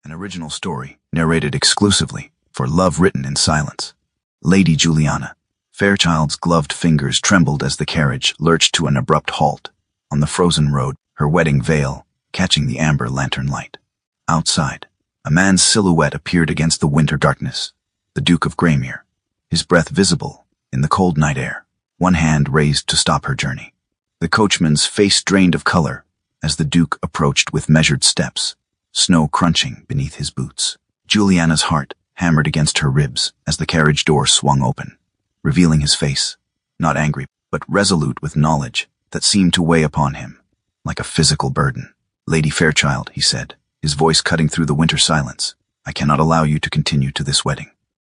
An original story, narrated exclusively for Love Written in Silence. Lady Juliana. Fairchild's gloved fingers trembled as the carriage lurched to an abrupt halt on the frozen road, her wedding veil catching the amber lantern light. Outside, a man's silhouette appeared against the winter darkness, the Duke of Greymere, his breath visible in the cold night air, one hand raised to stop her journey. The coachman's face drained of color as the Duke approached with measured steps, snow crunching beneath his boots. Juliana's heart hammered against her ribs as the carriage door swung open, revealing his face, not angry, but resolute with knowledge that seemed to weigh upon him like a physical burden. "Lady Fairchild," he said, his voice cutting through the winter silence, "I cannot allow you to continue to this wedding."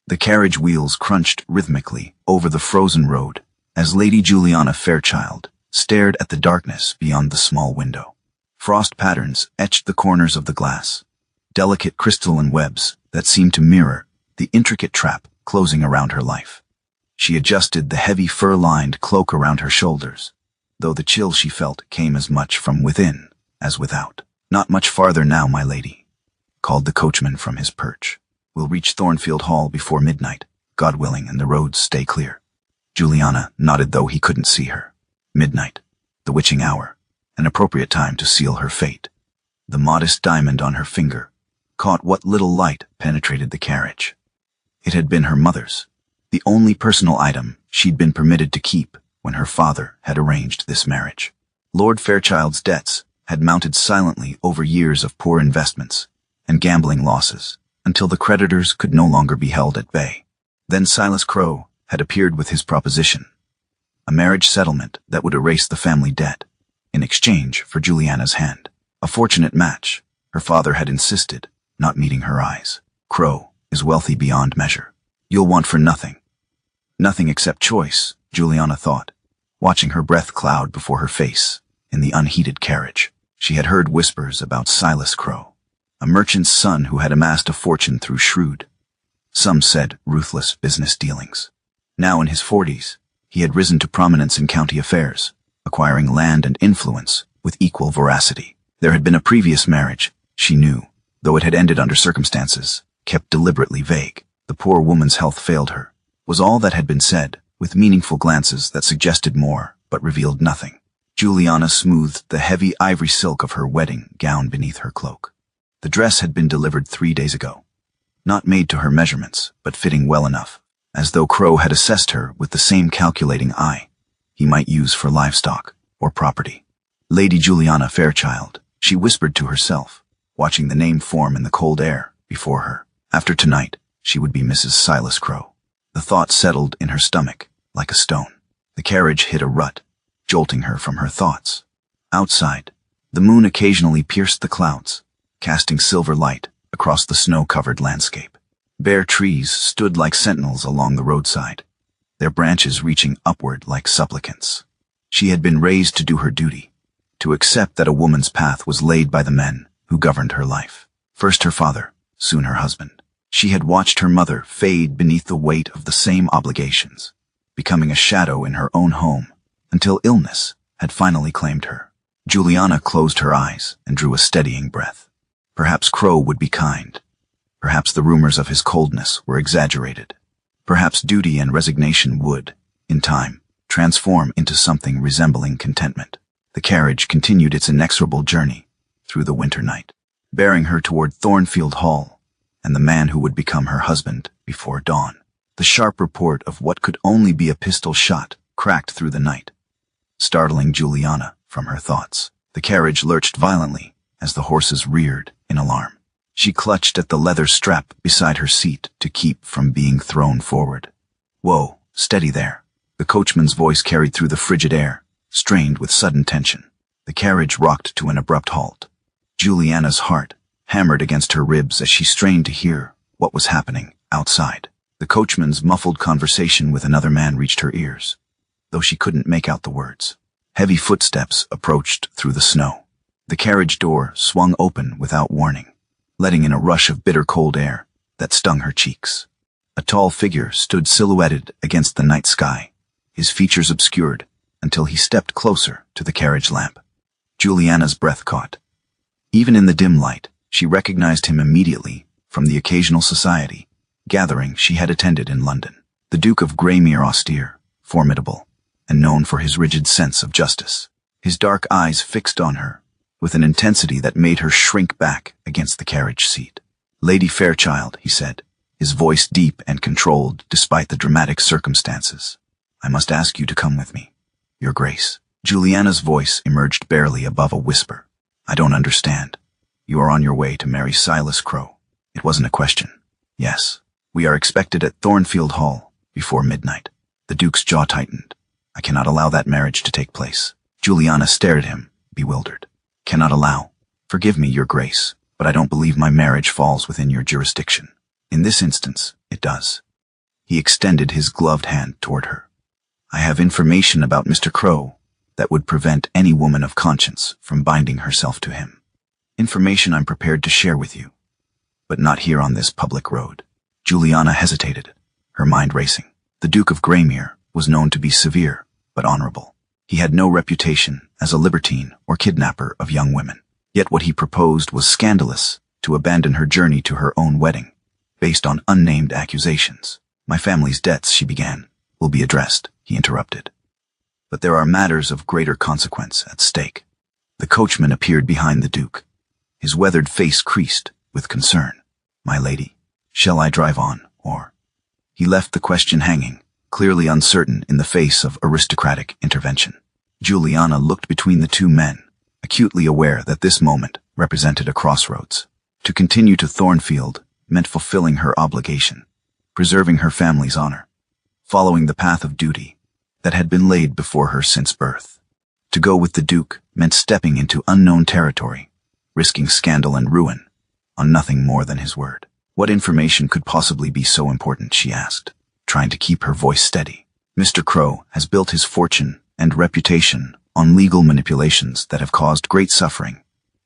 The carriage wheels crunched rhythmically over the frozen road as Lady Juliana Fairchild stared at the darkness beyond the small window. Frost patterns etched the corners of the glass, delicate crystalline webs that seemed to mirror the intricate trap closing around her life. She adjusted the heavy fur-lined cloak around her shoulders, though the chill she felt came as much from within as without. "Not much farther now, my lady," called the coachman from his perch. "We'll reach Thornfield Hall before midnight, God willing, and the roads stay clear." Juliana nodded, though he couldn't see her. Midnight, the witching hour, an appropriate time to seal her fate. The modest diamond on her finger caught what little light penetrated the carriage. It had been her mother's, the only personal item she'd been permitted to keep when her father had arranged this marriage. Lord Fairchild's debts had mounted silently over years of poor investments and gambling losses until the creditors could no longer be held at bay. Then Silas Crowe had appeared with his proposition, a marriage settlement that would erase the family debt in exchange for Juliana's hand. A fortunate match, her father had insisted, not meeting her eyes. "Crowe is wealthy beyond measure. You'll want for nothing." Nothing except choice, Juliana thought, watching her breath cloud before her face in the unheated carriage. She had heard whispers about Silas Crowe, a merchant's son who had amassed a fortune through shrewd, some said ruthless business dealings. Now in his 40s, he had risen to prominence in county affairs, acquiring land and influence with equal voracity. There had been a previous marriage, she knew, though it had ended under circumstances kept deliberately vague. The poor woman's health failed her, was all that had been said, with meaningful glances that suggested more but revealed nothing. Juliana smoothed the heavy ivory silk of her wedding gown beneath her cloak. The dress had been delivered 3 days ago, not made to her measurements, but fitting well enough, as though Crowe had assessed her with the same calculating eye he might use for livestock or property. "Lady Juliana Fairchild," she whispered to herself, watching the name form in the cold air before her. After tonight, she would be Mrs. Silas Crowe. The thought settled in her stomach like a stone. The carriage hit a rut, jolting her from her thoughts. Outside, the moon occasionally pierced the clouds, casting silver light across the snow-covered landscape. Bare trees stood like sentinels along the roadside, their branches reaching upward like supplicants. She had been raised to do her duty, to accept that a woman's path was laid by the men who governed her life. First her father, soon her husband. She had watched her mother fade beneath the weight of the same obligations, becoming a shadow in her own home, until illness had finally claimed her. Juliana closed her eyes and drew a steadying breath. Perhaps Crowe would be kind. Perhaps the rumors of his coldness were exaggerated. Perhaps duty and resignation would, in time, transform into something resembling contentment. The carriage continued its inexorable journey through the winter night, bearing her toward Thornfield Hall and the man who would become her husband before dawn. The sharp report of what could only be a pistol shot cracked through the night, startling Juliana from her thoughts. The carriage lurched violently as the horses reared in alarm. She clutched at the leather strap beside her seat to keep from being thrown forward. "Whoa, steady there." The coachman's voice carried through the frigid air, strained with sudden tension. The carriage rocked to an abrupt halt. Juliana's heart hammered against her ribs as she strained to hear what was happening outside. The coachman's muffled conversation with another man reached her ears, though she couldn't make out the words. Heavy footsteps approached through the snow. The carriage door swung open without warning, letting in a rush of bitter cold air that stung her cheeks. A tall figure stood silhouetted against the night sky, his features obscured until he stepped closer to the carriage lamp. Juliana's breath caught. Even in the dim light, She recognized him immediately from the occasional society gathering she had attended in London. The Duke of Graymere, austere, formidable, and known for his rigid sense of justice. His dark eyes fixed on her with an intensity that made her shrink back against the carriage seat. "Lady Fairchild," he said, his voice deep and controlled despite the dramatic circumstances, "I must ask you to come with me, Your Grace." Juliana's voice emerged barely above a whisper. "I don't understand. You are on your way to marry Silas Crowe." It wasn't a question. "Yes. We are expected at Thornfield Hall before midnight." The Duke's jaw tightened. "I cannot allow that marriage to take place." Juliana stared at him, bewildered. "Cannot allow? Forgive me, Your Grace, but I don't believe my marriage falls within your jurisdiction. In this instance, it does." He extended his gloved hand toward her. "I have information about Mr. Crowe that would prevent any woman of conscience from binding herself to him. Information I'm prepared to share with you, but not here on this public road." Juliana hesitated, her mind racing. The Duke of Graymere was known to be severe but honorable. He had no reputation as a libertine or kidnapper of young women. Yet what he proposed was scandalous: to abandon her journey to her own wedding, based on unnamed accusations. "My family's debts," she began, "will be addressed," he interrupted. "But there are matters of greater consequence at stake." The coachman appeared behind the Duke, his weathered face creased with concern. "My lady, shall I drive on, or—" He left the question hanging, clearly uncertain in the face of aristocratic intervention. Juliana looked between the two men, acutely aware that this moment represented a crossroads. To continue to Thornfield meant fulfilling her obligation, preserving her family's honor, following the path of duty that had been laid before her since birth. To go with the Duke meant stepping into unknown territory, risking scandal and ruin, on nothing more than his word. "What information could possibly be so important?" she asked, trying to keep her voice steady. "Mr. Crowe has built his fortune and reputation on legal manipulations that have caused great suffering,"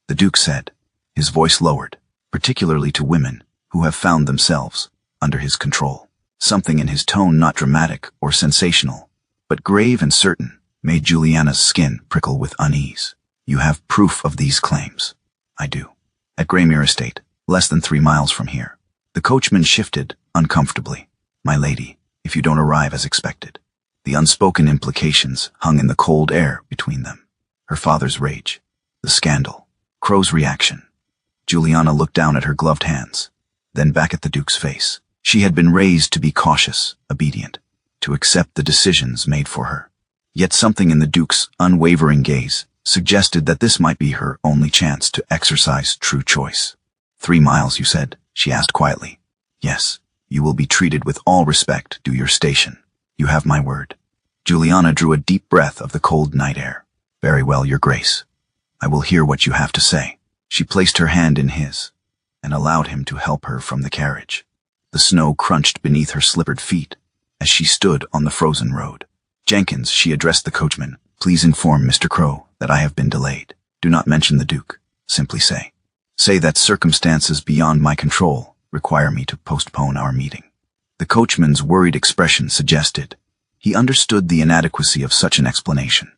the Duke said, his voice lowered, "particularly to women who have found themselves under his control." Something in his tone, not dramatic or sensational, but grave and certain, made Juliana's skin prickle with unease. "You have proof of these claims?" "I do. At Graymere Estate, less than 3 miles from here." The coachman shifted uncomfortably. "My lady, if you don't arrive as expected." The unspoken implications hung in the cold air between them. Her father's rage, the scandal, Crowe's reaction. Juliana looked down at her gloved hands, then back at the Duke's face. She had been raised to be cautious, obedient, to accept the decisions made for her. Yet something in the Duke's unwavering gaze suggested that this might be her only chance to exercise true choice. 3 miles, you said?" she asked quietly. "Yes. You will be treated with all respect due your station. You have my word." Juliana drew a deep breath of the cold night air. "Very well, Your Grace. I will hear what you have to say." She placed her hand in his and allowed him to help her from the carriage. The snow crunched beneath her slippered feet as she stood on the frozen road. "Jenkins," she addressed the coachman, "please inform Mr. Crowe that I have been delayed. Do not mention the Duke. Simply say that circumstances beyond my control require me to postpone our meeting." The coachman's worried expression suggested he understood the inadequacy of such an explanation,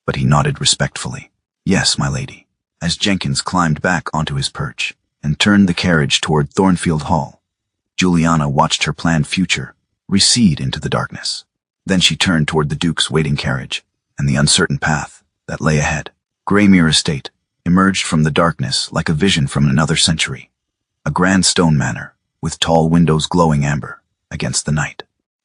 but he nodded respectfully. "Yes, my lady." As Jenkins climbed back onto his perch and turned the carriage toward Thornfield Hall, Juliana watched her planned future recede into the darkness. Then she turned toward the Duke's waiting carriage and the uncertain path that lay ahead. Graymere Estate emerged from the darkness like a vision from another century, a grand stone manor with tall windows glowing amber against the night.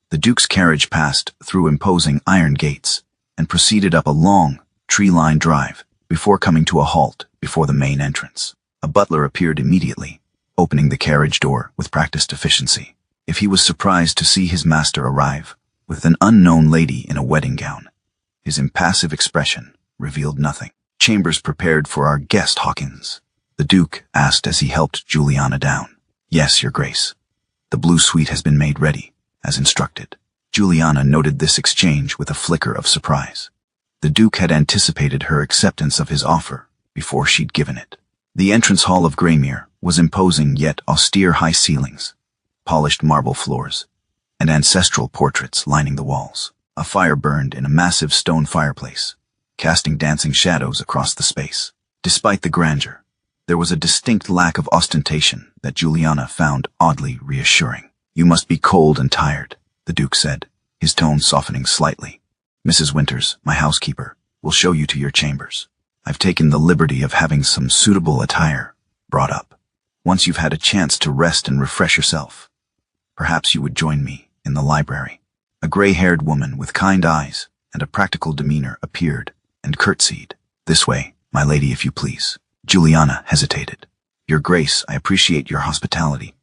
The Duke's carriage passed through imposing iron gates and proceeded up a long, tree-lined drive before coming to a halt before the main entrance. A butler appeared immediately, opening the carriage door with practiced efficiency. If he was surprised to see his master arrive with an unknown lady in a wedding gown, his impassive expression revealed nothing. "Chambers prepared for our guest, Hawkins?" the Duke asked as he helped Juliana down. "Yes, Your Grace. The blue suite has been made ready, as instructed." Juliana noted this exchange with a flicker of surprise. The Duke had anticipated her acceptance of his offer before she'd given it. The entrance hall of Graymere was imposing yet austere high ceilings, polished marble floors, and ancestral portraits lining the walls. A fire burned in a massive stone fireplace, casting dancing shadows across the space. Despite the grandeur, There was a distinct lack of ostentation that Juliana found oddly reassuring. "You must be cold and tired," the Duke said, his tone softening slightly. "Mrs. Winters, my housekeeper, will show you to your chambers. I've taken the liberty of having some suitable attire brought up. Once you've had a chance to rest and refresh yourself, perhaps you would join me in the library." A gray-haired woman with kind eyes and a practical demeanor appeared and curtsied. "This way, my lady, if you please." Juliana hesitated. "Your Grace, I appreciate your hospitality,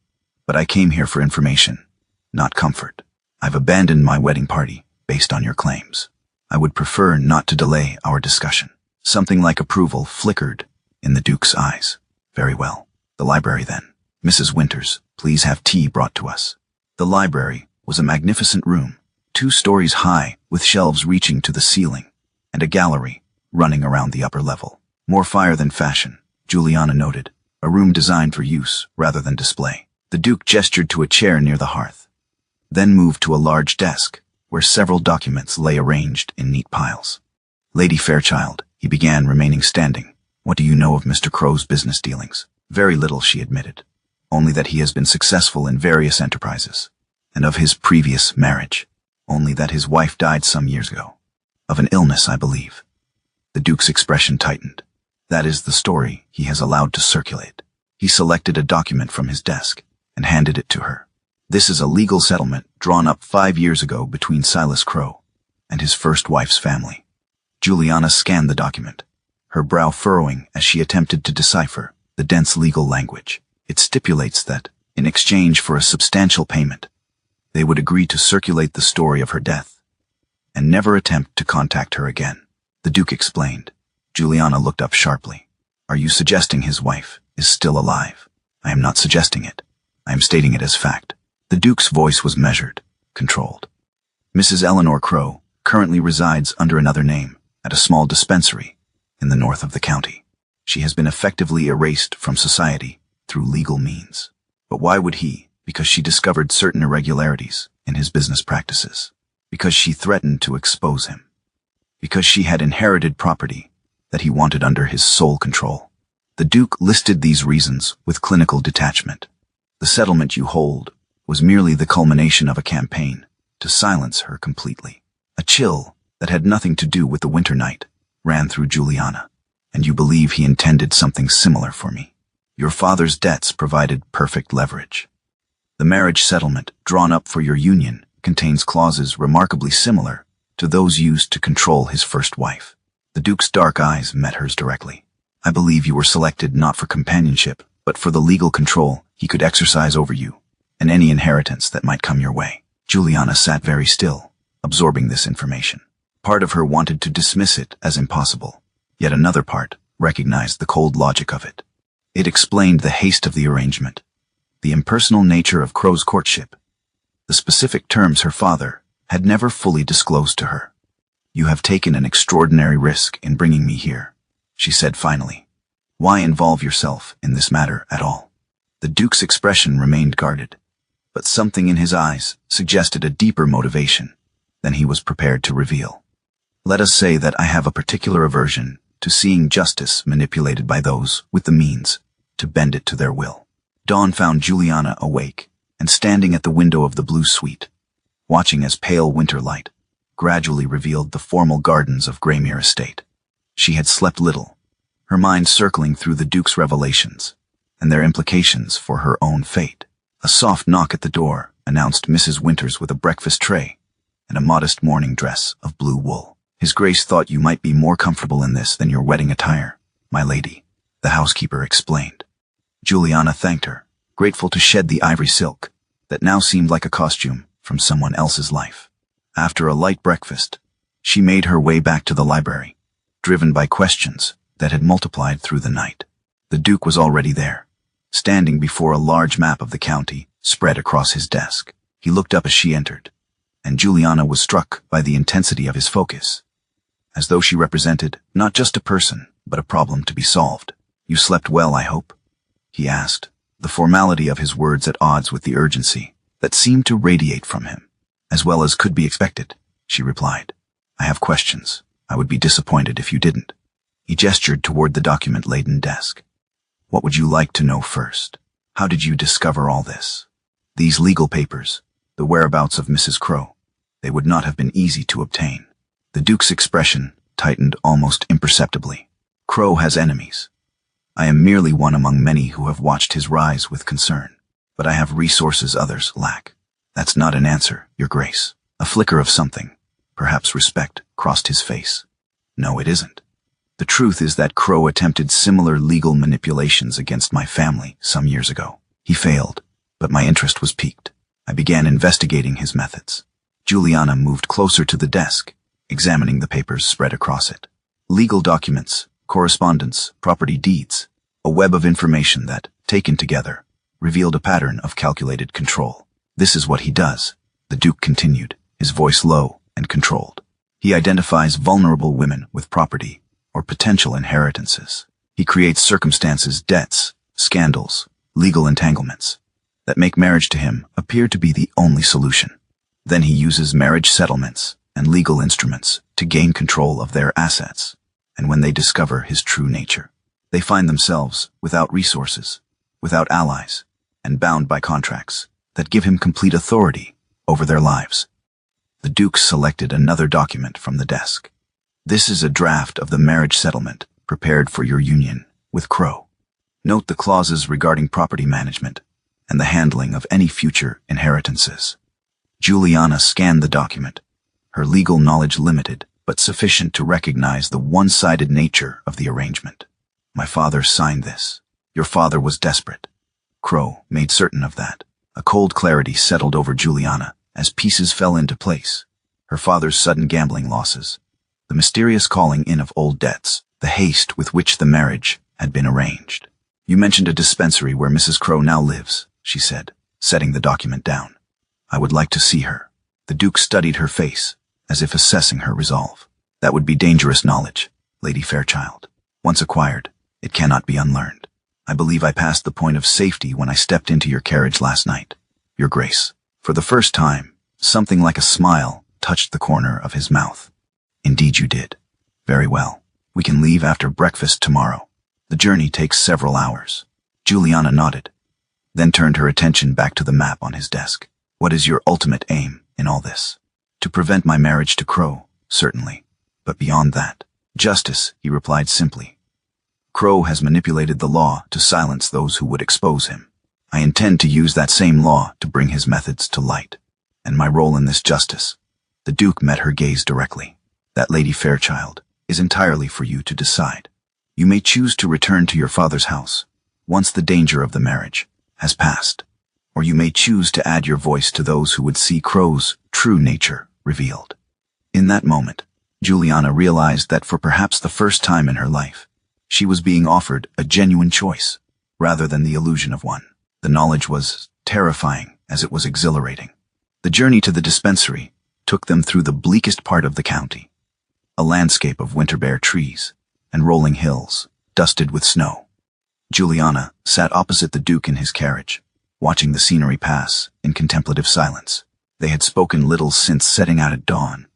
but I came here for information, not comfort. I've abandoned my wedding party based on your claims. I would prefer not to delay our discussion." Something like approval flickered in the Duke's eyes. "Very well. The library then. Mrs. Winters, please have tea brought to us." The library was a magnificent room, 2 stories high with shelves reaching to the ceiling, and a gallery running around the upper level. More fire than fashion, Juliana noted, a room designed for use rather than display. The Duke gestured to a chair near the hearth, then moved to a large desk where several documents lay arranged in neat piles. "Lady Fairchild," he began, remaining standing, "what do you know of Mr. Crow's business dealings?" "Very little," she admitted. "Only that he has been successful in various enterprises, and of his previous marriage. Only that his wife died some years ago. Of an illness, I believe." The Duke's expression tightened. "That is the story he has allowed to circulate." He selected a document from his desk and handed it to her. "This is a legal settlement drawn up 5 years ago between Silas Crow and his first wife's family." Juliana scanned the document, her brow furrowing as she attempted to decipher the dense legal language. "It stipulates that, in exchange for a substantial payment, they would agree to circulate the story of her death and never attempt to contact her again," the Duke explained. Juliana looked up sharply. "Are you suggesting his wife is still alive?" "I am not suggesting it. I am stating it as fact." The Duke's voice was measured, controlled. "Mrs. Eleanor Crow currently resides under another name at a small dispensary in the north of the county. She has been effectively erased from society through legal means. But why would he? Because she discovered certain irregularities in his business practices. Because she threatened to expose him. Because she had inherited property that he wanted under his sole control." The Duke listed these reasons with clinical detachment. "The settlement you hold was merely the culmination of a campaign to silence her completely." A chill that had nothing to do with the winter night ran through Juliana. "And you believe he intended something similar for me? Your father's debts provided perfect leverage. The marriage settlement drawn up for your union contains clauses remarkably similar to those used to control his first wife." The Duke's dark eyes met hers directly. "I believe you were selected not for companionship, but for the legal control he could exercise over you and any inheritance that might come your way." Juliana sat very still, absorbing this information. Part of her wanted to dismiss it as impossible, yet another part recognized the cold logic of it. It explained the haste of the arrangement, the impersonal nature of Crow's courtship, the specific terms her father had never fully disclosed to her. "You have taken an extraordinary risk in bringing me here," she said finally. "Why involve yourself in this matter at all?" The Duke's expression remained guarded, but something in his eyes suggested a deeper motivation than he was prepared to reveal. "Let us say that I have a particular aversion to seeing justice manipulated by those with the means to bend it to their will." Dawn found Juliana awake and standing at the window of the blue suite, watching as pale winter light gradually revealed the formal gardens of Greymere Estate. She had slept little, her mind circling through the Duke's revelations and their implications for her own fate. A soft knock at the door announced Mrs. Winters with a breakfast tray and a modest morning dress of blue wool. "His Grace thought you might be more comfortable in this than your wedding attire, my lady," the housekeeper explained. Juliana thanked her, grateful to shed the ivory silk that now seemed like a costume from someone else's life. After a light breakfast, she made her way back to the library, driven by questions that had multiplied through the night. The Duke was already there, standing before a large map of the county spread across his desk. He looked up as she entered, and Juliana was struck by the intensity of his focus, as though she represented not just a person, but a problem to be solved. "You slept well, I hope?" he asked, the formality of his words at odds with the urgency that seemed to radiate from him. "As well as could be expected," she replied. "I have questions. I would be disappointed if you didn't." He gestured toward the document-laden desk. What would you like to know first? How did you discover all this? These legal papers, the whereabouts of Mrs. Crowe, they would not have been easy to obtain. The Duke's expression tightened almost imperceptibly. Crowe has enemies. I am merely one among many who have watched his rise with concern, but I have resources others lack. That's not an answer, Your Grace. A flicker of something, perhaps respect, crossed his face. No, it isn't. The truth is that Crowe attempted similar legal manipulations against my family some years ago. He failed, but my interest was piqued. I began investigating his methods. Juliana moved closer to the desk, examining the papers spread across it. Legal documents, correspondence, property deeds, a web of information that, taken together, revealed a pattern of calculated control. This is what he does, the Duke continued, his voice low and controlled. He identifies vulnerable women with property or potential inheritances. He creates circumstances, debts, scandals, legal entanglements that make marriage to him appear to be the only solution. Then he uses marriage settlements and legal instruments to gain control of their assets. And when they discover his true nature, they find themselves without resources, without allies, and bound by contracts that give him complete authority over their lives. The Duke selected another document from the desk. This is a draft of the marriage settlement prepared for your union with Crowe. Note the clauses regarding property management and the handling of any future inheritances. Juliana scanned the document, her legal knowledge limited, but sufficient to recognize the one-sided nature of the arrangement. My father signed this. Your father was desperate. Crowe made certain of that. A cold clarity settled over Juliana as pieces fell into place. Her father's sudden gambling losses, the mysterious calling in of old debts, the haste with which the marriage had been arranged. You mentioned a dispensary where Mrs. Crowe now lives, she said, setting the document down. I would like to see her. The Duke studied her face, as if assessing her resolve. That would be dangerous knowledge, Lady Fairchild. Once acquired, it cannot be unlearned. I believe I passed the point of safety when I stepped into your carriage last night. Your Grace. For the first time, something like a smile touched the corner of his mouth. Indeed you did. Very well. We can leave after breakfast tomorrow. The journey takes several hours. Juliana nodded, then turned her attention back to the map on his desk. What is your ultimate aim in all this? To prevent my marriage to Crowe, certainly. But beyond that, justice, he replied simply. Crowe has manipulated the law to silence those who would expose him. I intend to use that same law to bring his methods to light. And my role in this justice. The Duke met her gaze directly. That Lady Fairchild is entirely for you to decide. You may choose to return to your father's house once the danger of the marriage has passed, or you may choose to add your voice to those who would see Crowe's true nature revealed. In that moment, Juliana realized that for perhaps the first time in her life, she was being offered a genuine choice, rather than the illusion of one. The knowledge was terrifying as it was exhilarating. The journey to the dispensary took them through the bleakest part of the county, a landscape of winter-bare trees and rolling hills, dusted with snow. Juliana sat opposite the Duke in his carriage, watching the scenery pass in contemplative silence. They had spoken little since setting out at dawn,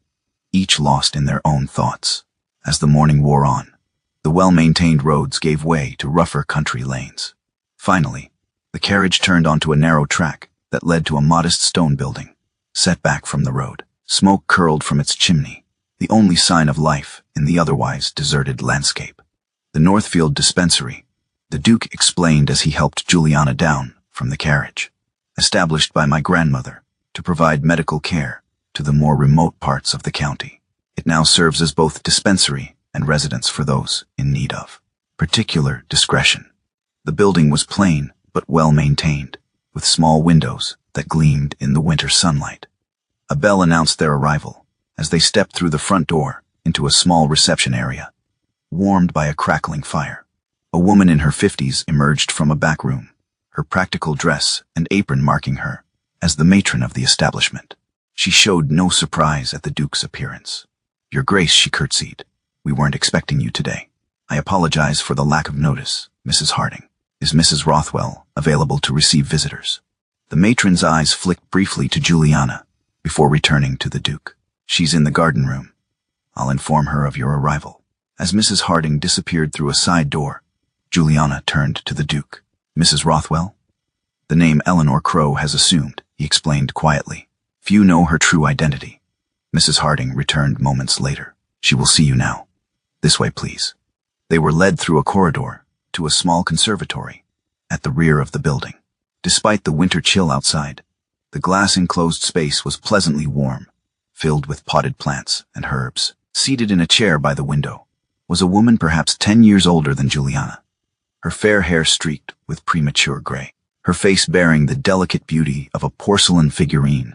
each lost in their own thoughts. As the morning wore on, the well-maintained roads gave way to rougher country lanes. Finally, the carriage turned onto a narrow track that led to a modest stone building, set back from the road. Smoke curled from its chimney, the only sign of life in the otherwise deserted landscape. The Northfield Dispensary, the Duke explained as he helped Juliana down from the carriage, established by my grandmother to provide medical care to the more remote parts of the county. It now serves as both dispensary and residence for those in need of particular discretion. The building was plain but well maintained, with small windows that gleamed in the winter sunlight. A bell announced their arrival as they stepped through the front door into a small reception area, warmed by a crackling fire. A woman in her 50s emerged from a back room, her practical dress and apron marking her as the matron of the establishment. She showed no surprise at the Duke's appearance. Your Grace, she curtsied. We weren't expecting you today. I apologize for the lack of notice, Mrs. Harding. Is Mrs. Rothwell available to receive visitors? The matron's eyes flicked briefly to Juliana before returning to the Duke. She's in the garden room. I'll inform her of your arrival. As Mrs. Harding disappeared through a side door, Juliana turned to the Duke. Mrs. Rothwell? The name Eleanor Crowe has assumed, he explained quietly. Few know her true identity. Mrs. Harding returned moments later. She will see you now. This way, please. They were led through a corridor to a small conservatory at the rear of the building. Despite the winter chill outside, the glass-enclosed space was pleasantly warm, filled with potted plants and herbs. Seated in a chair by the window was a woman perhaps 10 years older than Juliana, her fair hair streaked with premature gray, her face bearing the delicate beauty of a porcelain figurine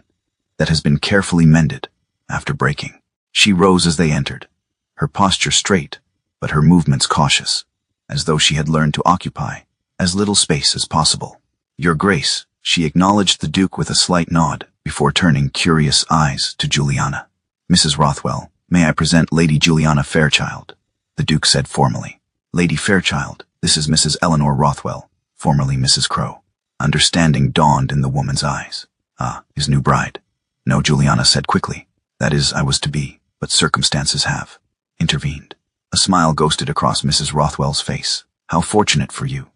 that has been carefully mended after breaking. She rose as they entered, her posture straight, but her movements cautious, as though she had learned to occupy as little space as possible. Your Grace, she acknowledged the Duke with a slight nod before turning curious eyes to Juliana. Mrs. Rothwell, may I present Lady Juliana Fairchild? The Duke said formally. Lady Fairchild, this is Mrs. Eleanor Rothwell, formerly Mrs. Crowe. Understanding dawned in the woman's eyes. Ah, his new bride. No, Juliana said quickly. That is, I was to be, but circumstances have intervened. A smile ghosted across Mrs. Rothwell's face. How fortunate for you.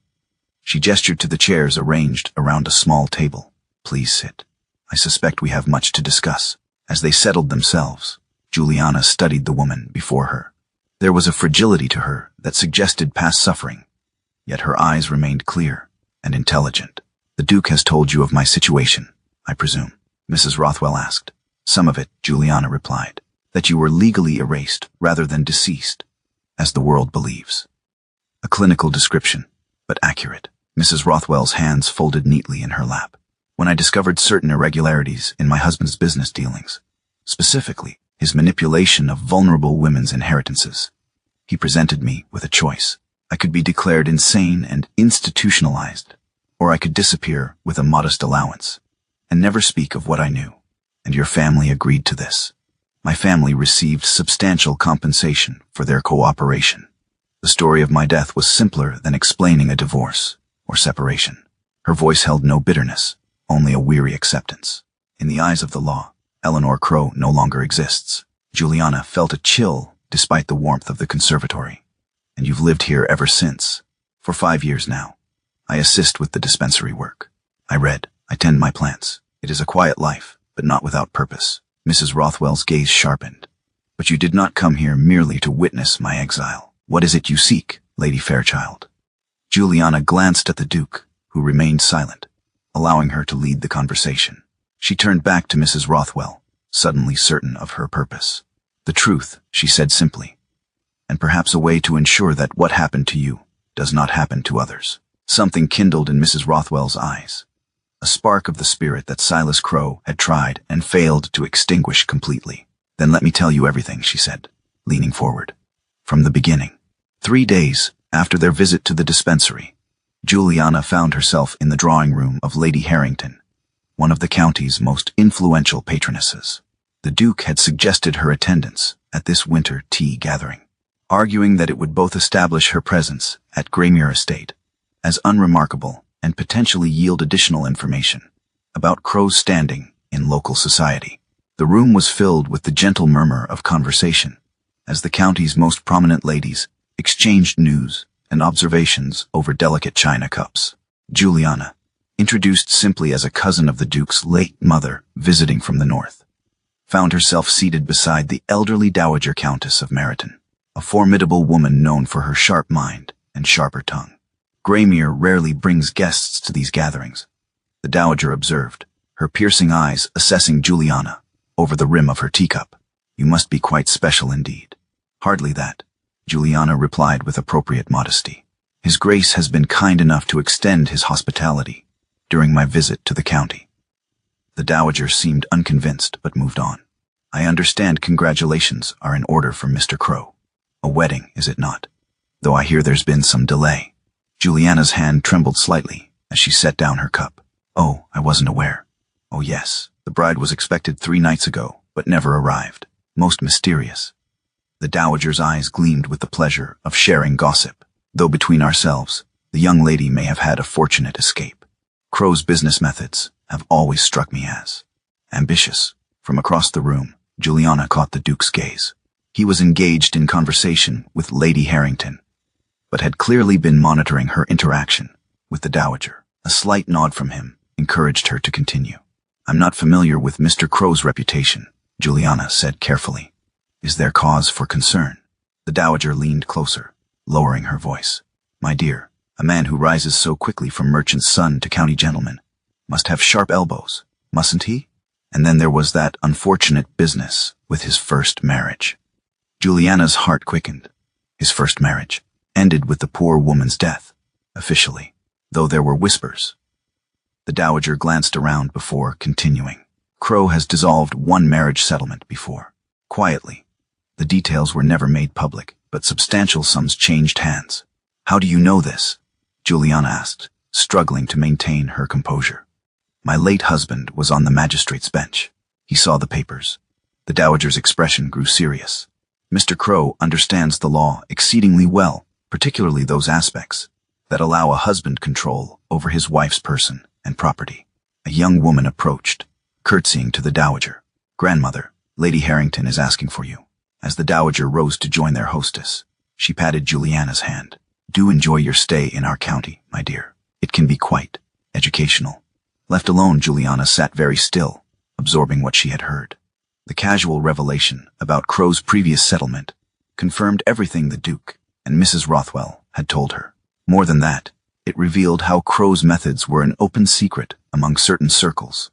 She gestured to the chairs arranged around a small table. Please sit. I suspect we have much to discuss. As they settled themselves, Juliana studied the woman before her. There was a fragility to her that suggested past suffering, yet her eyes remained clear and intelligent. The Duke has told you of my situation, I presume, Mrs. Rothwell asked. Some of it, Juliana replied, that you were legally erased rather than deceased, as the world believes. A clinical description, but accurate. Mrs. Rothwell's hands folded neatly in her lap. When I discovered certain irregularities in my husband's business dealings, specifically his manipulation of vulnerable women's inheritances, he presented me with a choice. I could be declared insane and institutionalized, or I could disappear with a modest allowance and never speak of what I knew. And your family agreed to this. My family received substantial compensation for their cooperation. The story of my death was simpler than explaining a divorce or separation. Her voice held no bitterness, only a weary acceptance. In the eyes of the law, Eleanor Crowe no longer exists. Juliana felt a chill despite the warmth of the conservatory. And you've lived here ever since. For 5 years now. I assist with the dispensary work. I read. I tend my plants. It is a quiet life, but not without purpose. Mrs. Rothwell's gaze sharpened. But you did not come here merely to witness my exile. What is it you seek, Lady Fairchild? Juliana glanced at the Duke, who remained silent, allowing her to lead the conversation. She turned back to Mrs. Rothwell, suddenly certain of her purpose. The truth, she said simply, and perhaps a way to ensure that what happened to you does not happen to others. Something kindled in Mrs. Rothwell's eyes, a spark of the spirit that Silas Crowe had tried and failed to extinguish completely. Then let me tell you everything, she said, leaning forward. From the beginning. 3 days after their visit to the dispensary, Juliana found herself in the drawing room of Lady Harrington, one of the county's most influential patronesses. The Duke had suggested her attendance at this winter tea gathering, arguing that it would both establish her presence at Graymere Estate as unremarkable and potentially yield additional information about Crowe's standing in local society. The room was filled with the gentle murmur of conversation as the county's most prominent ladies exchanged news and observations over delicate china cups. Juliana, introduced simply as a cousin of the Duke's late mother visiting from the north, found herself seated beside the elderly Dowager Countess of Meryton, a formidable woman known for her sharp mind and sharper tongue. Graymere rarely brings guests to these gatherings, the Dowager observed, her piercing eyes assessing Juliana over the rim of her teacup. You must be quite special indeed. Hardly that, Juliana replied with appropriate modesty. His Grace has been kind enough to extend his hospitality during my visit to the county. The Dowager seemed unconvinced but moved on. I understand congratulations are in order for Mr. Crowe. A wedding, is it not? Though I hear there's been some delay. Juliana's hand trembled slightly as she set down her cup. Oh, I wasn't aware. Oh yes, the bride was expected 3 nights ago, but never arrived. Most mysterious. The Dowager's eyes gleamed with the pleasure of sharing gossip. Though between ourselves, the young lady may have had a fortunate escape. Crowe's business methods have always struck me as ambitious. From across the room, Juliana caught the Duke's gaze. He was engaged in conversation with Lady Harrington, but had clearly been monitoring her interaction with the Dowager. A slight nod from him encouraged her to continue. "I'm not familiar with Mr. Crow's reputation," Juliana said carefully. "Is there cause for concern?" The Dowager leaned closer, lowering her voice. "My dear, a man who rises so quickly from merchant's son to county gentleman must have sharp elbows, mustn't he? And then there was that unfortunate business with his first marriage." Juliana's heart quickened. His first marriage ended with the poor woman's death, officially, though there were whispers. The Dowager glanced around before continuing. "Crow has dissolved one marriage settlement before. Quietly. The details were never made public, but substantial sums changed hands." "How do you know this?" Juliana asked, struggling to maintain her composure. "My late husband was on the magistrate's bench. He saw the papers." The Dowager's expression grew serious. "Mr. Crow understands the law exceedingly well, particularly those aspects that allow a husband control over his wife's person and property." A young woman approached, curtsying to the Dowager. "Grandmother, Lady Harrington is asking for you." As the Dowager rose to join their hostess, she patted Juliana's hand. "Do enjoy your stay in our county, my dear. It can be quite educational." Left alone, Juliana sat very still, absorbing what she had heard. The casual revelation about Crow's previous settlement confirmed everything the Duke and Mrs. Rothwell had told her. More than that, it revealed how Crow's methods were an open secret among certain circles,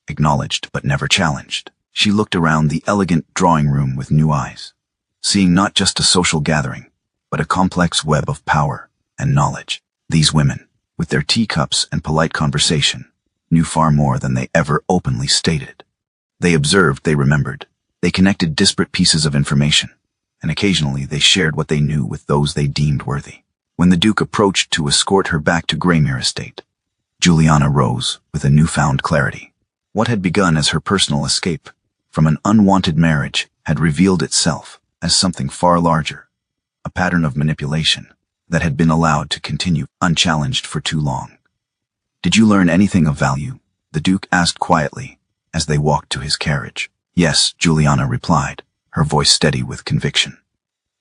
acknowledged but never challenged. She looked around the elegant drawing room with new eyes, seeing not just a social gathering, but a complex web of power and knowledge. These women, with their teacups and polite conversation, knew far more than they ever openly stated. They observed, they remembered, they connected disparate pieces of information, and occasionally they shared what they knew with those they deemed worthy. When the Duke approached to escort her back to Greymere Estate, Juliana rose with a newfound clarity. What had begun as her personal escape from an unwanted marriage had revealed itself as something far larger, a pattern of manipulation that had been allowed to continue unchallenged for too long. "Did you learn anything of value?" the Duke asked quietly as they walked to his carriage. "Yes," Juliana replied, her voice steady with conviction.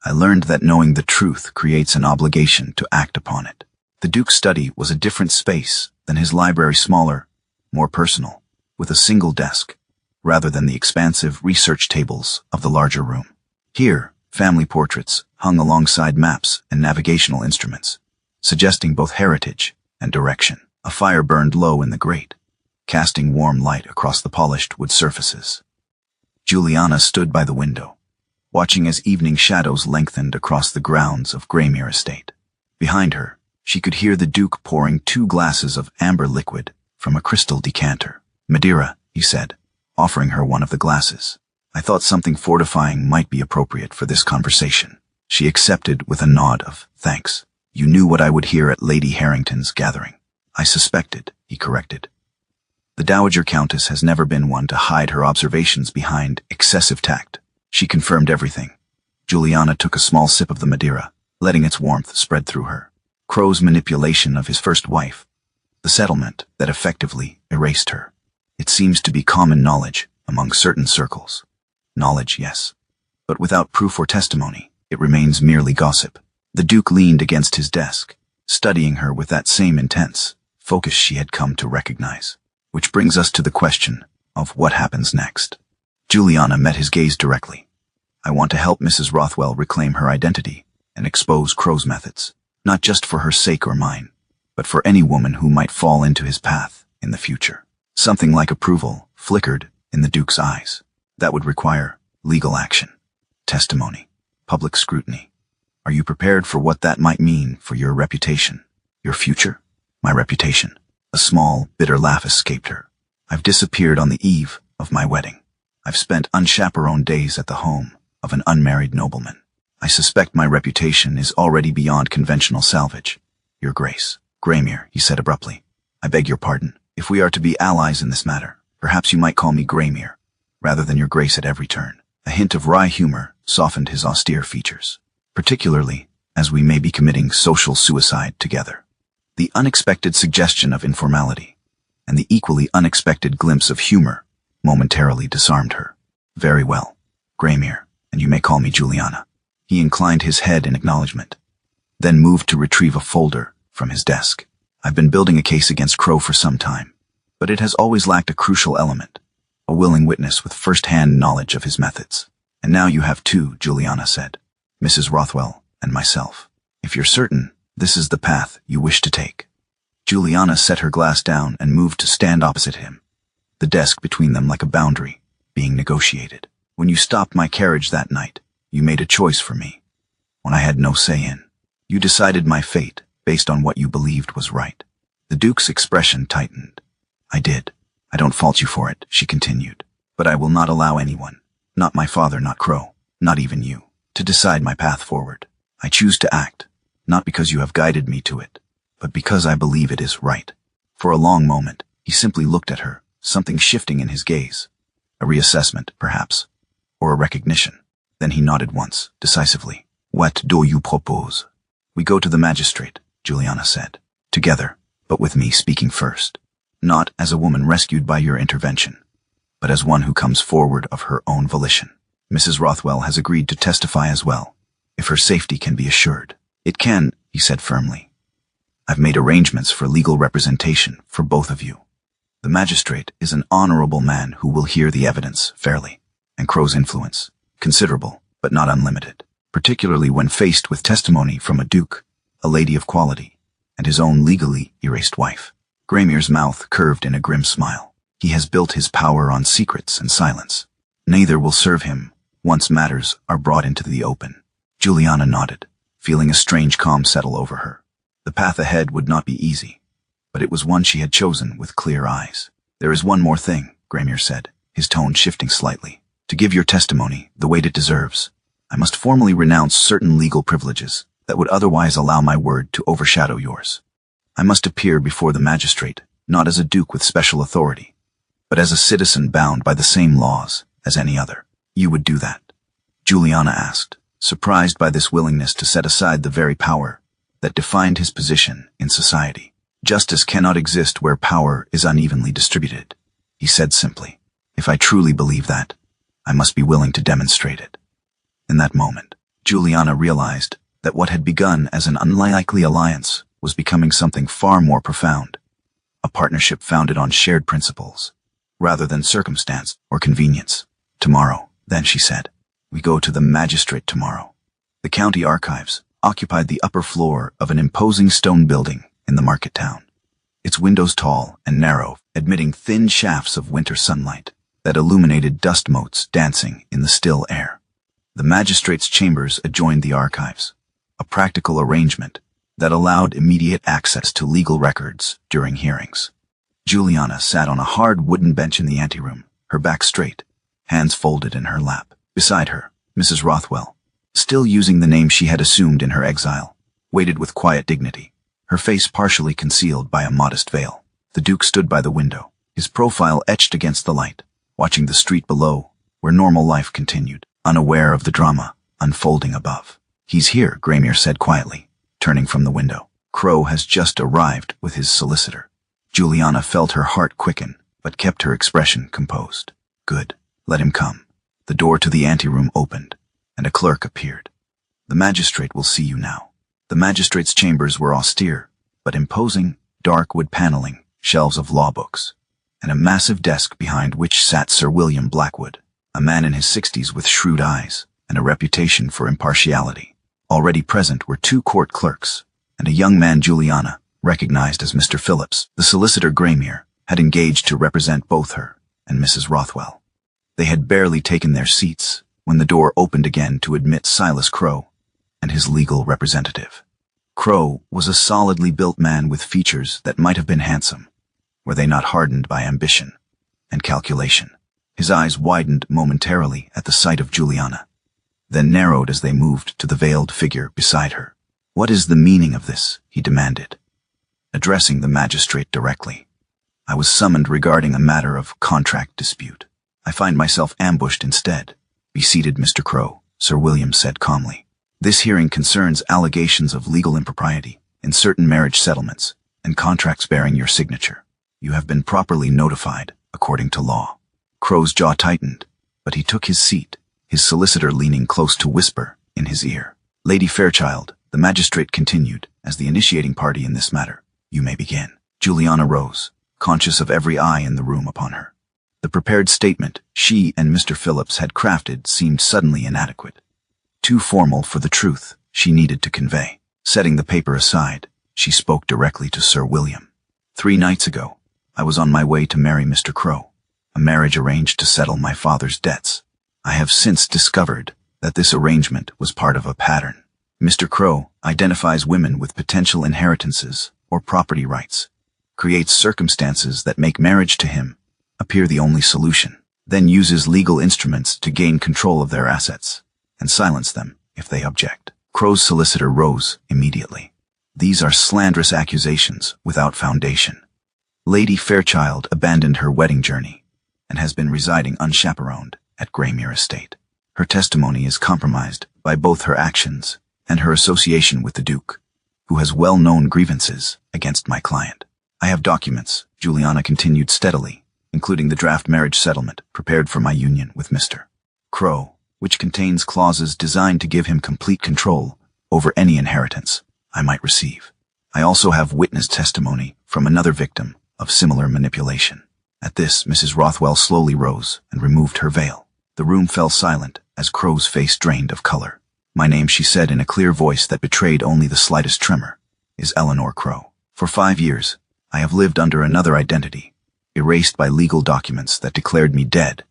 "I learned that knowing the truth creates an obligation to act upon it." The Duke's study was a different space than his library, smaller, more personal, with a single desk, rather than the expansive research tables of the larger room. Here, family portraits hung alongside maps and navigational instruments, suggesting both heritage and direction. A fire burned low in the grate, casting warm light across the polished wood surfaces. Juliana stood by the window, watching as evening shadows lengthened across the grounds of Greymere Estate. Behind her, she could hear the Duke pouring 2 glasses of amber liquid from a crystal decanter. "Madeira," he said, offering her one of the glasses. "I thought something fortifying might be appropriate for this conversation." She accepted with a nod of thanks. "You knew what I would hear at Lady Harrington's gathering." "I suspected," he corrected. The Dowager Countess has never been one to hide her observations behind excessive tact. She confirmed everything. Juliana took a small sip of the Madeira, letting its warmth spread through her. Crow's manipulation of his first wife, the settlement that effectively erased her. It seems to be common knowledge among certain circles. Knowledge, yes, but without proof or testimony, it remains merely gossip. The Duke leaned against his desk, studying her with that same intense focus she had come to recognize. Which brings us to the question of what happens next. Juliana met his gaze directly. "I want to help Mrs. Rothwell reclaim her identity and expose Crow's methods, not just for her sake or mine, but for any woman who might fall into his path in the future." Something like approval flickered in the Duke's eyes. "That would require legal action, testimony, public scrutiny. Are you prepared for what that might mean for your reputation, your future?" "My reputation." A small, bitter laugh escaped her. "I've disappeared on the eve of my wedding. I've spent unchaperoned days at the home of an unmarried nobleman. I suspect my reputation is already beyond conventional salvage. Your Grace." "Greymere," he said abruptly. "I beg your pardon. If we are to be allies in this matter, perhaps you might call me Greymere, rather than your Grace at every turn." A hint of wry humor softened his austere features, particularly as we may be committing social suicide together. The unexpected suggestion of informality, and the equally unexpected glimpse of humor, momentarily disarmed her. "Very well, Greymere, and you may call me Juliana." He inclined his head in acknowledgement. then moved to retrieve a folder from his desk. I've been building a case against Crow for some time, but it has always lacked a crucial element, a willing witness with first-hand knowledge of his methods. And now you have two, Juliana said, Mrs. Rothwell and myself. If you're certain this is the path you wish to take. Juliana set her glass down and moved to stand opposite him, the desk between them like a boundary, being negotiated. When you stopped my carriage that night, you made a choice for me, when I had no say in. You decided my fate based on what you believed was right. The Duke's expression tightened. I did. I don't fault you for it, she continued. But I will not allow anyone, not my father, not Crow, not even you, to decide my path forward. I choose to act, not because you have guided me to it, but because I believe it is right. For a long moment, he simply looked at her, something shifting in his gaze. A reassessment, perhaps, or a recognition. Then he nodded once, decisively. What do you propose? We go to the magistrate, Juliana said. Together, but with me speaking first. Not as a woman rescued by your intervention, but as one who comes forward of her own volition. Mrs. Rothwell has agreed to testify as well, if her safety can be assured. It can, he said firmly. I've made arrangements for legal representation for both of you. The magistrate is an honorable man who will hear the evidence fairly, and Crow's influence, considerable, but not unlimited, particularly when faced with testimony from a duke, a lady of quality, and his own legally erased wife. Gramir's mouth curved in a grim smile. He has built his power on secrets and silence. Neither will serve him once matters are brought into the open. Juliana nodded, feeling a strange calm settle over her. The path ahead would not be easy, but it was one she had chosen with clear eyes. There is one more thing, Gramir said, his tone shifting slightly. To give your testimony the weight it deserves, I must formally renounce certain legal privileges that would otherwise allow my word to overshadow yours. I must appear before the magistrate, not as a duke with special authority, but as a citizen bound by the same laws as any other. You would do that? Juliana asked, surprised by this willingness to set aside the very power that defined his position in society. Justice cannot exist where power is unevenly distributed, he said simply. If I truly believe that, I must be willing to demonstrate it. In that moment, Juliana realized that what had begun as an unlikely alliance was becoming something far more profound, a partnership founded on shared principles, rather than circumstance or convenience. Tomorrow, then, she said, we go to the magistrate tomorrow. The county archives occupied the upper floor of an imposing stone building in the market town, its windows tall and narrow, admitting thin shafts of winter sunlight that illuminated dust motes dancing in the still air. The magistrate's chambers adjoined the archives, a practical arrangement that allowed immediate access to legal records during hearings. Juliana sat on a hard wooden bench in the anteroom, her back straight, hands folded in her lap. Beside her, Mrs. Rothwell, still using the name she had assumed in her exile, waited with quiet dignity, her face partially concealed by a modest veil. The Duke stood by the window, his profile etched against the light, watching the street below, where normal life continued, unaware of the drama unfolding above. He's here, Gramir said quietly, turning from the window. Crow has just arrived with his solicitor. Juliana felt her heart quicken, but kept her expression composed. Good. Let him come. The door to the anteroom opened, and a clerk appeared. The magistrate will see you now. The magistrate's chambers were austere, but imposing, dark wood paneling, shelves of law books, and a massive desk behind which sat Sir William Blackwood, a man in his 60s with shrewd eyes and a reputation for impartiality. Already present were two court clerks, and a young man Juliana, recognized as Mr. Phillips. The solicitor Gramir had engaged to represent both her and Mrs. Rothwell. They had barely taken their seats when the door opened again to admit Silas Crow and his legal representative. Crow was a solidly built man with features that might have been handsome, were they not hardened by ambition and calculation. His eyes widened momentarily at the sight of Juliana, then narrowed as they moved to the veiled figure beside her. What is the meaning of this? He demanded, addressing the magistrate directly. I was summoned regarding a matter of contract dispute. I find myself ambushed instead. Be seated, Mr. Crow, Sir William said calmly. This hearing concerns allegations of legal impropriety in certain marriage settlements and contracts bearing your signature. You have been properly notified, according to law. Crow's jaw tightened, but he took his seat, his solicitor leaning close to whisper in his ear. Lady Fairchild, The magistrate continued, as the initiating party in this matter. You may begin. Juliana rose, conscious of every eye in the room upon her. The prepared statement she and Mr. Phillips had crafted seemed suddenly inadequate. Too formal for the truth she needed to convey. Setting the paper aside, she spoke directly to Sir William. 3 nights ago, I was on my way to marry Mr. Crow, a marriage arranged to settle my father's debts. I have since discovered that this arrangement was part of a pattern. Mr. Crow identifies women with potential inheritances or property rights, creates circumstances that make marriage to him appear the only solution, then uses legal instruments to gain control of their assets and silence them if they object. Crow's solicitor rose immediately. These are slanderous accusations without foundation. Lady Fairchild abandoned her wedding journey and has been residing unchaperoned at Greymere Estate. Her testimony is compromised by both her actions and her association with the Duke, who has well-known grievances against my client. I have documents, Juliana continued steadily, including the draft marriage settlement prepared for my union with Mr. Crow, which contains clauses designed to give him complete control over any inheritance I might receive. I also have witness testimony from another victim of similar manipulation. At this, Mrs. Rothwell slowly rose and removed her veil. The room fell silent as Crow's face drained of color. My name, she said in a clear voice that betrayed only the slightest tremor, is Eleanor Crow. For 5 years, I have lived under another identity, erased by legal documents that declared me dead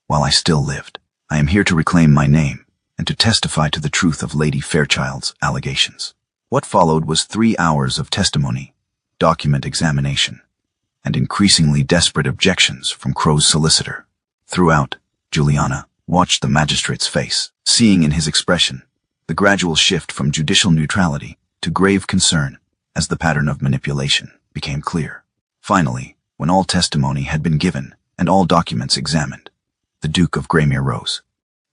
while I still lived. I am here to reclaim my name and to testify to the truth of Lady Fairchild's allegations. What followed was 3 hours of testimony, document examination, and increasingly desperate objections from Crow's solicitor. Throughout, Juliana watched the magistrate's face, seeing in his expression the gradual shift from judicial neutrality to grave concern as the pattern of manipulation became clear. Finally, when all testimony had been given and all documents examined, the Duke of Greymere rose.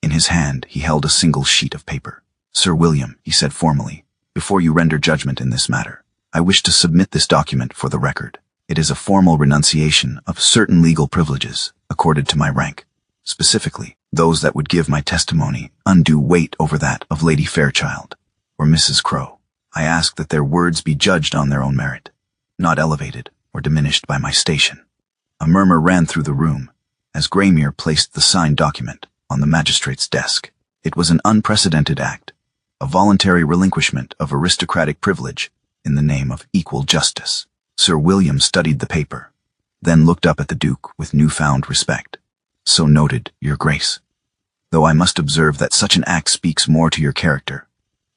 In his hand, he held a single sheet of paper. Sir William, he said formally, before you render judgment in this matter, I wish to submit this document for the record. It is a formal renunciation of certain legal privileges accorded to my rank, specifically those that would give my testimony undue weight over that of Lady Fairchild or Mrs. Crow. I ask that their words be judged on their own merit, not elevated or diminished by my station. A murmur ran through the room as Greymere placed the signed document on the magistrate's desk. It was an unprecedented act, a voluntary relinquishment of aristocratic privilege in the name of equal justice. Sir William studied the paper, then looked up at the Duke with newfound respect. So noted, Your Grace. Though I must observe that such an act speaks more to your character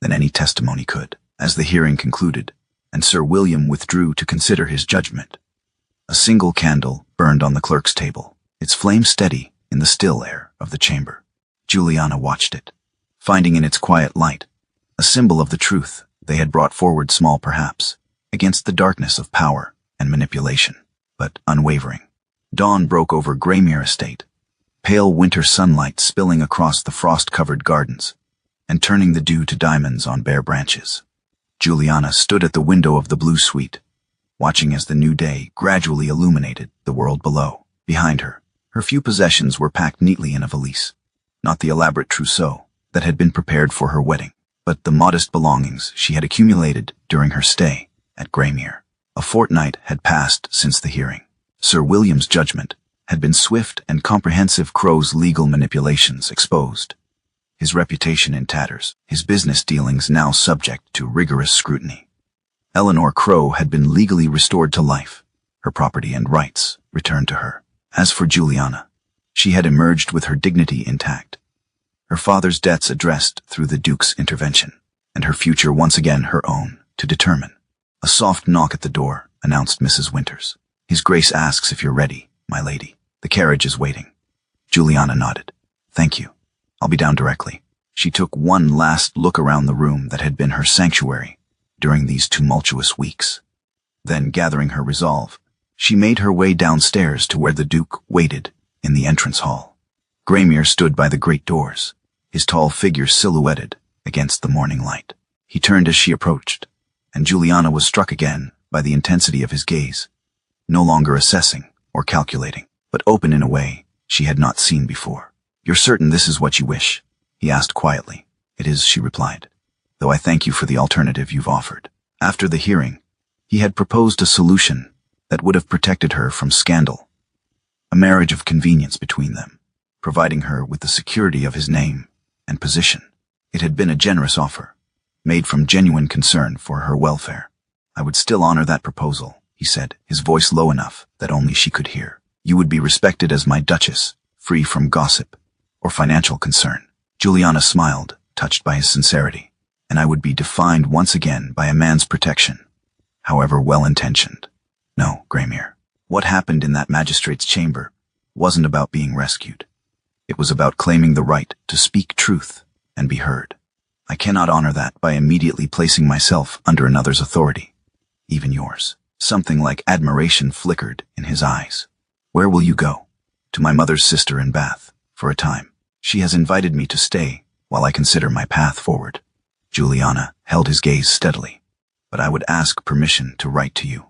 than any testimony could. As the hearing concluded, and Sir William withdrew to consider his judgment, a single candle burned on the clerk's table, its flame steady in the still air of the chamber. Juliana watched it, finding in its quiet light a symbol of the truth they had brought forward, small perhaps, against the darkness of power and manipulation, but unwavering. Dawn broke over Greymere Estate, pale winter sunlight spilling across the frost-covered gardens and turning the dew to diamonds on bare branches. Juliana stood at the window of the blue suite, watching as the new day gradually illuminated the world below. Behind her, her few possessions were packed neatly in a valise, not the elaborate trousseau that had been prepared for her wedding, but the modest belongings she had accumulated during her stay at Greymere. A fortnight had passed since the hearing. Sir William's judgment had been swift and comprehensive. Crow's legal manipulations exposed, his reputation in tatters, his business dealings now subject to rigorous scrutiny. Eleanor Crow had been legally restored to life, her property and rights returned to her. As for Juliana, she had emerged with her dignity intact, her father's debts addressed through the Duke's intervention, and her future once again her own to determine. A soft knock at the door announced Mrs. Winters. His Grace asks if you're ready, my lady. The carriage is waiting. Juliana nodded. Thank you. I'll be down directly. She took one last look around the room that had been her sanctuary during these tumultuous weeks. Then, gathering her resolve, she made her way downstairs to where the Duke waited in the entrance hall. Greymere stood by the great doors, his tall figure silhouetted against the morning light. He turned as she approached, and Juliana was struck again by the intensity of his gaze, no longer assessing or calculating, but open in a way she had not seen before. You're certain this is what you wish? He asked quietly. It is, she replied. though I thank you for the alternative you've offered. After the hearing, he had proposed a solution that would have protected her from scandal, a marriage of convenience between them, providing her with the security of his name and position. It had been a generous offer, made from genuine concern for her welfare. I would still honor that proposal, he said, his voice low enough that only she could hear. You would be respected as my duchess, free from gossip or financial concern. Juliana smiled, touched by his sincerity, and I would be defined once again by a man's protection, however well-intentioned. No, Graymere. What happened in that magistrate's chamber wasn't about being rescued. It was about claiming the right to speak truth and be heard. I cannot honor that by immediately placing myself under another's authority, even yours. Something like admiration flickered in his eyes. Where will you go? To my mother's sister in Bath, for a time. She has invited me to stay while I consider my path forward. Juliana held his gaze steadily. But I would ask permission to write to you.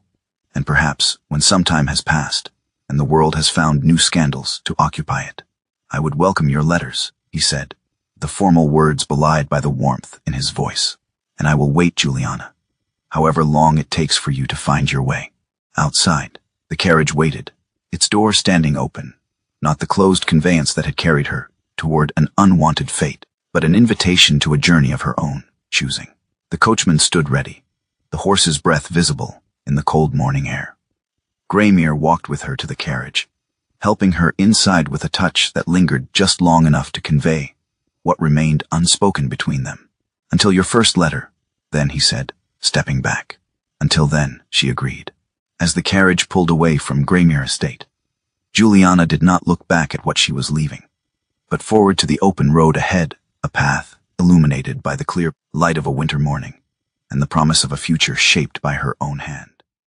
And perhaps, when some time has passed, and the world has found new scandals to occupy it, I would welcome your letters, he said, the formal words belied by the warmth in his voice. And I will wait, Juliana, however long it takes for you to find your way. Outside, the carriage waited, its door standing open, not the closed conveyance that had carried her toward an unwanted fate, but an invitation to a journey of her own choosing. The coachman stood ready, the horse's breath visible in the cold morning air. Graymere walked with her to the carriage, helping her inside with a touch that lingered just long enough to convey what remained unspoken between them. Until your first letter, then, he said, stepping back. Until then, she agreed. As the carriage pulled away from Graymere Estate, Juliana did not look back at what she was leaving, but forward to the open road ahead, a path illuminated by the clear light of a winter morning, and the promise of a future shaped by her own hand.